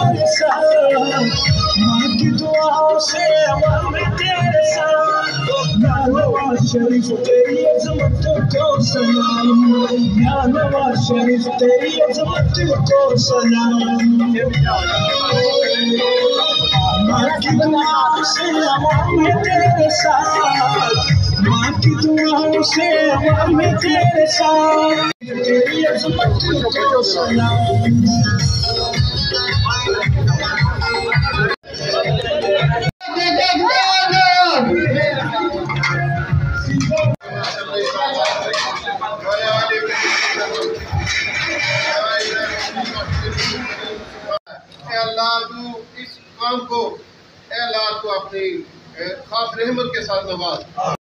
तेरे साथ, माँ की दुआओं से अमन में तेरे साथ। या नवाज शरीफ तेरी अजमत को सलाम, या नवाज शरीफ तेरी अजमत को सलाम। माँ की दुआओं से अमन में तेरे साथ, माँ की दुआओं से अमन में तेरे साथ, तेरी अजमत को सलाम। अल्लाह तू इस काम को अल्लाह तू अपनी खास रहमत के साथ नवाज।